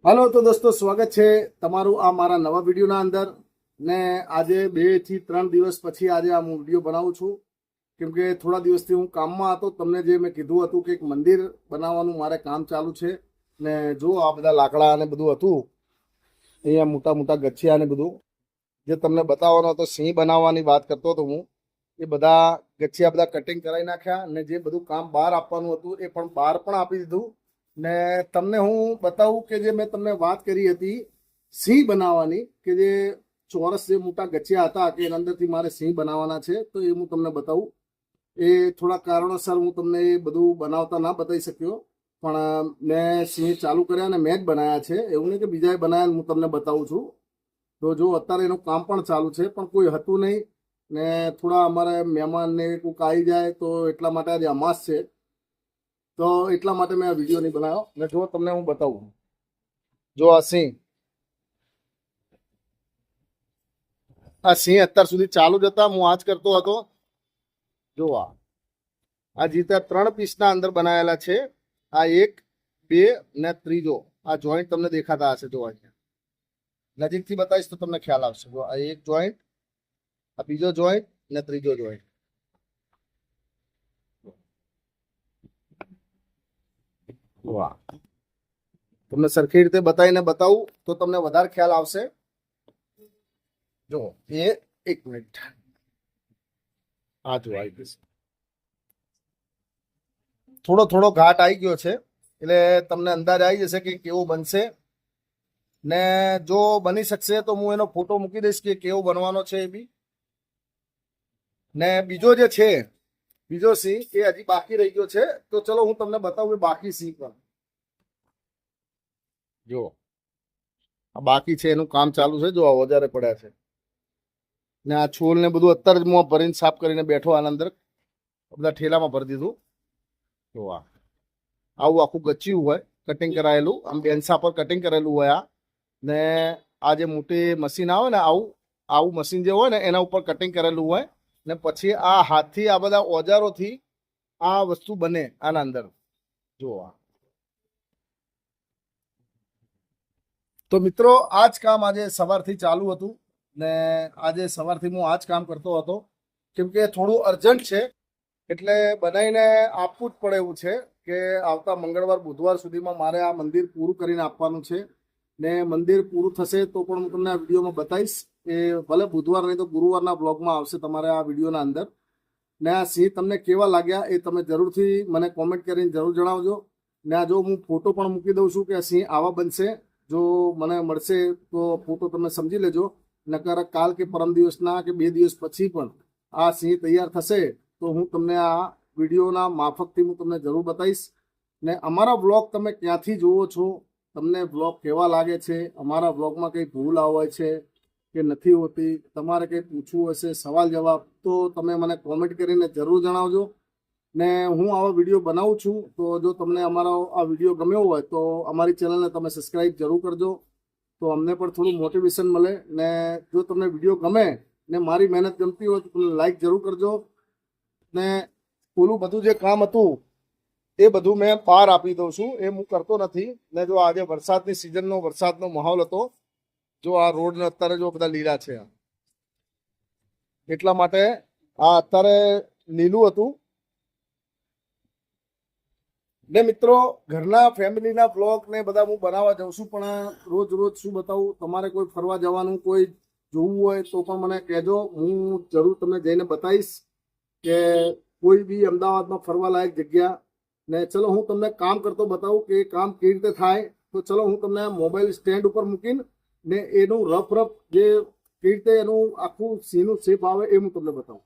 હાલો તો દોસ્તો, સ્વાગત છે તમારું આ મારા નવા વિડીયોના અંદર. ને આજે 2 થી 3 દિવસ પછી આજે આ હું વિડીયો બનાવું છું, કેમ કે થોડા દિવસથી હું કામમાં હતો. તમને જે મેં કીધું હતું કે એક મંદિર બનાવવાનું મારે કામ ચાલુ છે. ને જો આ બધા લાકડા અને બધું હતું, અહીંયા મોટા મોટા ગચ્છિયા અને બધું જે તમને બતાવવાનો હતો, સિંહ બનાવવાની વાત કરતો હતો હું. એ બધા ગચ્છિયા બધા કટિંગ કરાવી નાખ્યા, ને જે બધું કામ બહાર આપવાનું હતું એ પણ બહાર પણ આપી દીધું. ને તમને હું બતાવું કે જે મેં તમને વાત કરી હતી સિંહ બનાવવાની, કે જે ચોરસ જે મોટા ગચ્છિયા હતા કે એના અંદરથી મારે સિંહ બનાવવાના છે, તો એ હું તમને બતાવું. એ થોડા કારણોસર હું તમને એ બધું બનાવતા ના બતાવી શક્યો, પણ મેં સિંહ ચાલુ કર્યા અને મેં જ બનાવ્યા છે. એવું નહીં કે બીજાએ બનાવ્યા, હું તમને બતાવું છું. તો જો અત્યારે એનું કામ પણ ચાલુ છે, પણ કોઈ હતું નહીં. ને થોડા અમારે મહેમાનને કોઈક આવી જાય તો એટલા માટે આજે અમાસ છે, તો એટલા માટે મેં આ વિડીયો નહીં બનાવ્યો. ને જો તમને હું બતાવું, જો આ સિંહ અત્યાર સુધી ચાલુ જ હતા, હું આ જ કરતો હતો. જો આ રીતે 3 પીસના અંદર બનાવેલા છે. આ 1, 2 ને ત્રીજો આ જોઈન્ટ તમને દેખાતા હશે. જો અહીંયા નજીકથી બતાવીશ તો તમને ખ્યાલ આવશે. જો આ 1 જોઈન્ટ, આ બીજો જોઈન્ટ ને ત્રીજો જોઈન્ટ. વાહ, તમને સરખી રીતે બતાવીને બતાવું તો તમને વધારે ખ્યાલ આવશે. જો એ 1 મિનિટ, આ જો આવી ગયું, થોડો થોડો ઘાટ આવી ગયો છે, એટલે તમને અંદાજ આવી જશે કે કેવો બનશે. ને જો બની શકશે તો હું એનો ફોટો મૂકી દઈશ કે કેવો બનવાનો છે એ બી. ને બીજો જે છે, બીજો સિંહ એ હજી બાકી રહી ગયો છે, તો ચલો હું તમને બતાવું બાકી સિંહ પણ. જો આ બાકી છે, એનું કામ ચાલુ છે. જો આ ઓજારે પડ્યા છે, ને આ છોલ ને બધું અત્યારે જ હું ભરીને સાફ કરીને બેઠો. આના અંદર બધા ઠેલામાં ભરી દીધું. જો આવું આખું ગચ્યું હોય કટિંગ કરાયેલું, આમ બેન્સા પર કટિંગ કરેલું હોય. આ ને આ જે મોટી મશીન આવે ને, આવું આવું મશીન જે હોય ને એના ઉપર કટિંગ કરેલું હોય. ને પછી આ હાથથી આ બધા ઓજારોથી આ વસ્તુ બને આના અંદર. જો તો મિત્રો, આ જ કામ આજે સવારથી ચાલુ હતું. ને આજે સવારથી હું આ જ કામ કરતો હતો, કેમ કે થોડું અર્જન્ટ છે, એટલે બનાવીને આપવું જ પડે એવું છે કે આવતા મંગળવાર બુધવાર સુધીમાં મારે આ મંદિર પૂરું કરીને આપવાનું છે. ને મંદિર પૂરું થશે તો પણ હું તમને આ વિડીયોમાં બતાવીશ. એ ભલે બુધવાર નહીં તો ગુરુવારના બ્લોગમાં આવશે તમારે આ વિડીયોના અંદર. ને આ સિંહ તમને કેવા લાગ્યા એ તમે જરૂરથી મને કોમેન્ટ કરીને જરૂર જણાવજો. ને આ જો હું ફોટો પણ મૂકી દઉં છું કે આ સિંહ આવા બનશે. જો મને મળશે તો ફોટો તમે સમજી લેજો, નકર કાલ કે પરમ દિવસના કે 2 દિવસ પછી પણ આ સિંહ તૈયાર થશે તો હું તમને આ વિડીયોના માફકથી હું તમને જરૂર બતાવીશ. ને અમારા બ્લોગ તમે ક્યાંથી જુઓ છો, તમને બ્લોગ કેવા લાગે છે, અમારા બ્લોગમાં કંઈ ભૂલ આવે છે કે નથી હોતી, તમારે કંઈ પૂછવું હશે સવાલ જવાબ, તો તમે મને કોમેન્ટ કરીને જરૂર જણાવજો. ને હું આવા વિડીયો બનાવું છું, તો જો તમને અમારો આ વિડીયો ગમ્યો હોય તો અમારી ચેનલને તમે સબસ્ક્રાઈબ જરૂર કરજો, તો અમને પણ થોડું મોટિવેશન મળે. ને જો તમને વિડીયો ગમે ને મારી મહેનત ગમતી હોય તો તમે લાઈક જરૂર કરજો. ને ઓલું બધું જે કામ હતું એ બધું મેં પાર આપી દઉં છું, એ હું કરતો નથી. ને જો આજે વરસાદની સિઝનનો વરસાદનો માહોલ હતો, જો આ રોડ ને અત્યારે જો બધા લીલા છે, એટલા માટે આ અત્યારે લીલું હતું. ને મિત્રો, ઘરના ફેમિલીના બ્લોગ ને બધા હું બનાવવા જાઉં છું, પણ રોજ રોજ શું બતાવું. તમારે કોઈ ફરવા જવાનું કોઈ જોવું હોય તો પણ મને કહેજો, હું જરૂર તમને જઈને બતાવીશ કે કોઈ બી અમદાવાદમાં ફરવા લાયક જગ્યા. ને ચલો હું તમને કામ કરતો બતાવું કે કામ કેવી રીતે થાય. તો ચલો હું તમને મોબાઈલ સ્ટેન્ડ ઉપર મૂકીને ને એનું રફ જે કેવી રીતે એનું આખું સિંહનું શેપ આવે એ હું તમને બતાવું.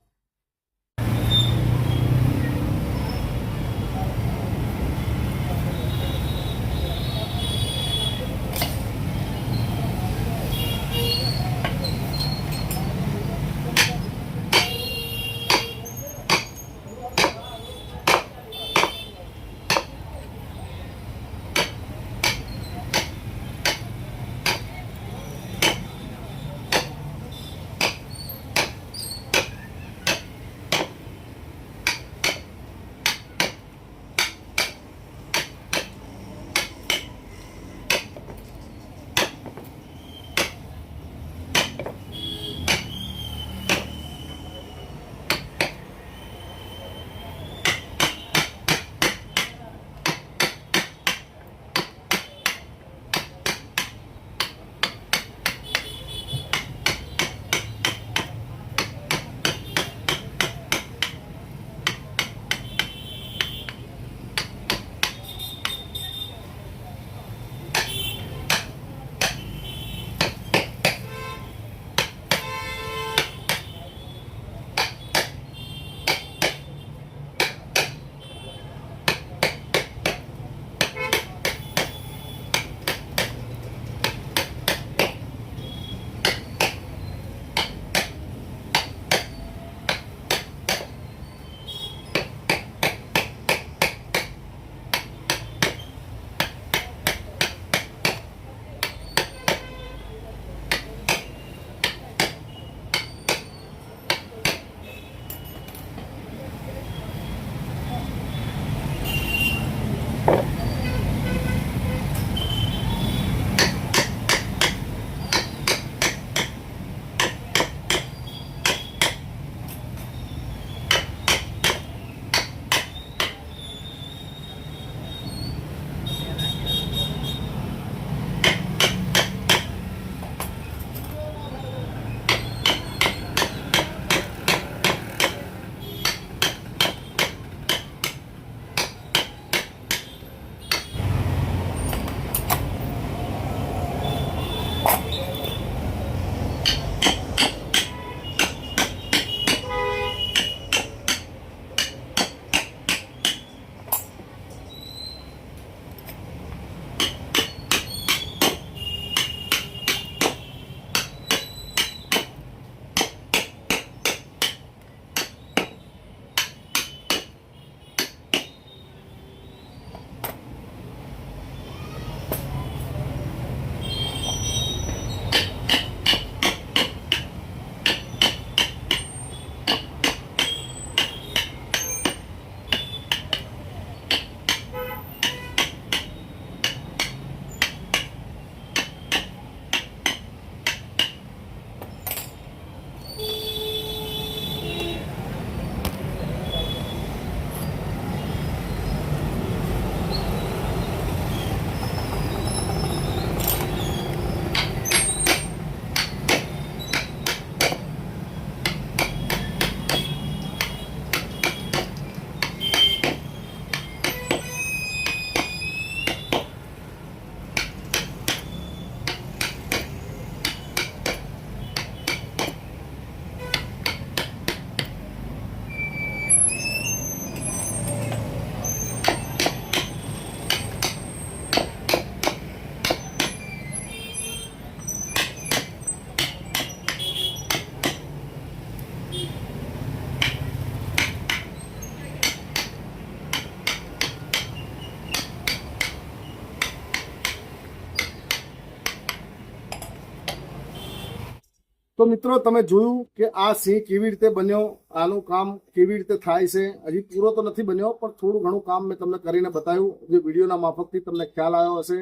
તો મિત્રો તમે જોયું કે આ સિંહ કેવી રીતે બન્યો, આનું કામ કેવી રીતે થાય છે. હજી પૂરો તો નથી બન્યો, પણ થોડું ઘણું કામ મેં તમને કરીને બતાવ્યું. જે વિડીયોના માફકથી તમને ખ્યાલ આવ્યો હશે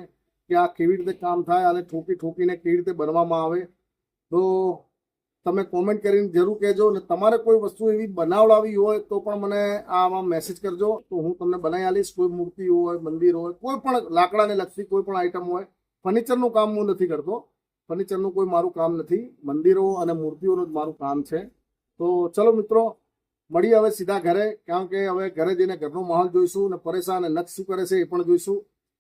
કે આ કેવી રીતે કામ થાય અને ઠોકીને કેવી રીતે બનવામાં આવે. તો તમે કોમેન્ટ કરીને જરૂર કહેજો. અને તમારે કોઈ વસ્તુ એવી બનાવડાવી હોય તો પણ મને આમાં મેસેજ કરજો, તો હું તમને બનાવી આલીશ. કોઈ મૂર્તિ હોય, મંદિર હોય, કોઈ પણ લાકડાને લગતી કોઈ પણ આઈટમ હોય. ફર્નિચરનું કામ હું નથી કરતો, ફર્નિચરનું કોઈ મારું કામ નથી, મંદિરો અને મૂર્તિઓનું જ મારું કામ છે. તો ચલો મિત્રો, મળીએ હવે સીધા ઘરે, કારણ કે હવે ઘરે જઈને ઘરનો માહોલ જોઈશું અને પરેશાન અને નક્ષ શું કરે છે એ પણ જોઈશું.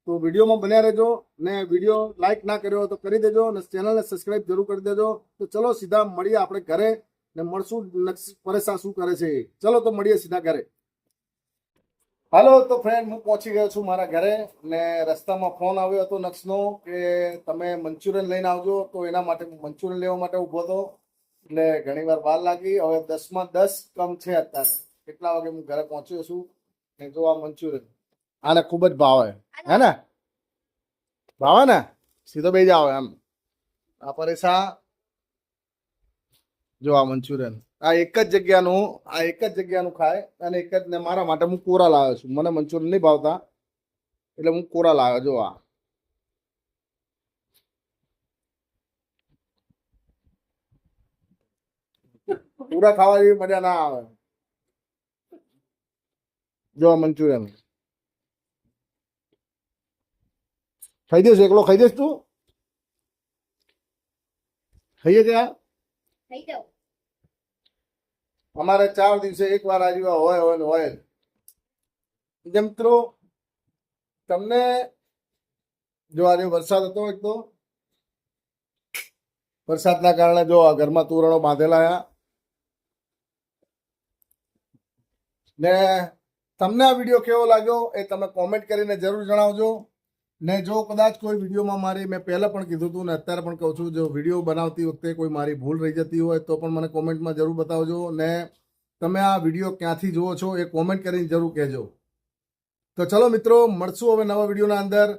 તો વિડીયોમાં બન્યા રહેજો. ને વિડીયો લાઇક ના કર્યો હોય તો કરી દેજો અને ચેનલને સબસ્ક્રાઇબ જરૂર કરી દેજો. તો ચલો સીધા મળીએ આપણે ઘરે ને મળશું નક્ષ પરેશાન શું કરે છે. ચલો તો મળીએ સીધા ઘરે. હાલો તો ફ્રેન્ડ, હું પહોંચી ગયો છું મારા ઘરે. ને રસ્તામાં ફોન આવ્યો હતો નક્ષનો કે તમે મંચુરિયન લઈને આવજો. તો એના માટે મંચુરિયન લેવા માટે ઊભો હતો. એટલે ઘણી વાર લાગી. હવે 10માં 10 કમ છે અત્યારે. કેટલા વાગે હું ઘરે પહોંચ્યો છું. ને જો આ મંચુરિયન આને ખૂબ જ ભાવે, હે ને? ભાવે ને? સીધો બે જાવ એમ. આ પરેશા જો આ મંચુરિયન આ એક જ જગ્યાનું ખાય. અને એક જ ને મારા માટે હું કોરા લાવ્યો છું. મને મંચુરિયન નહીં ભાવતા એટલે હું કોરા લાવ્યો. જો આ પૂરા ખાવા જેવી મજા ના આવે. જો આ મંચુરિયન ખાઈ દઈશ, એકલો ખાઈ દઈશ તું? ખાઈએ ત્યાં અમારે 4 દિવસે એક વાર આજીવા હોય. જેમ મિત્રો તમને જો આજે વરસાદ હતો, એક તો વરસાદના કારણે જો આ ઘરમાં તોરણો બાંધેલા. ને તમને આ વિડીયો કેવો લાગ્યો એ તમે કોમેન્ટ કરીને જરૂર જણાવજો. ને જો કદાચ કોઈ વિડીયોમાં મેં પહેલાં પણ કીધું હતું ને અત્યારે પણ કહું છું, જો વિડીયો બનાવતી વખતે કોઈ મારી ભૂલ રહી જતી હોય તો પણ મને કોમેન્ટમાં જરૂર બતાવજો. ને તમે આ વિડીયો ક્યાંથી જુઓ છો એ કોમેન્ટ કરીને જરૂર કહેજો. તો ચલો મિત્રો, મળશું હવે નવા વિડીયોના અંદર.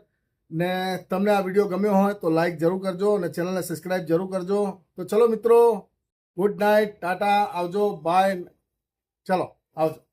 ને તમને આ વિડીયો ગમ્યો હોય તો લાઈક જરૂર કરજો અને ચેનલને સબસ્ક્રાઈબ જરૂર કરજો. તો ચલો મિત્રો, ગુડ નાઇટ, ટાટા, આવજો, બાય. ચલો આવજો.